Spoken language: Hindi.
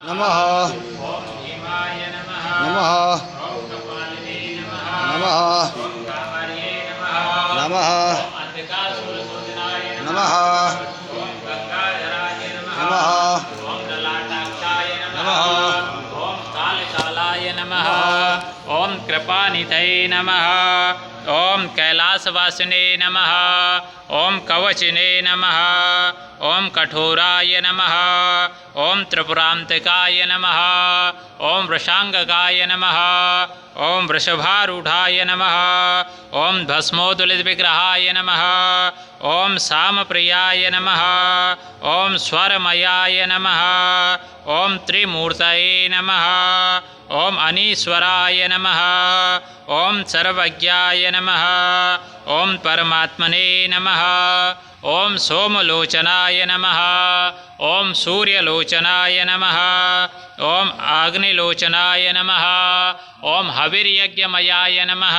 नमः ओम भीमाय नमः नमः ओम कपालिने नमः नमः ओम कामार्ये नमः नमः ओम अंधकासुरसूदनाय नमः ओम गंगाधराय नमः नमः ओम ललाटाक्षाय नमः नमः ओम कालकालाय नमः ओम कृपानिधये नमः ओम कैलासवासिने नमः ओम कवचिने नमः ओम कठोराय नमः ओम त्रिपुरांतकाय नमः ओम वृषांगकाय नमः ओम वृषभारूढ़ाय नमः ओम भस्मोदुलितविग्रहाय नमः ओम सामप्रियाय नमः ओम स्वरमयाय नमः ओम त्रिमूर्तये नमः ओम अनीश्वराय नमः ओम सर्वज्ञाय नमः ओम परमात्मने नमः ओम सोमलोचनाय नमः ओम सूर्यलोचनाय नमः ओम अग्निलोचनाय नमः ओम हविर्यज्ञमयाय नमः।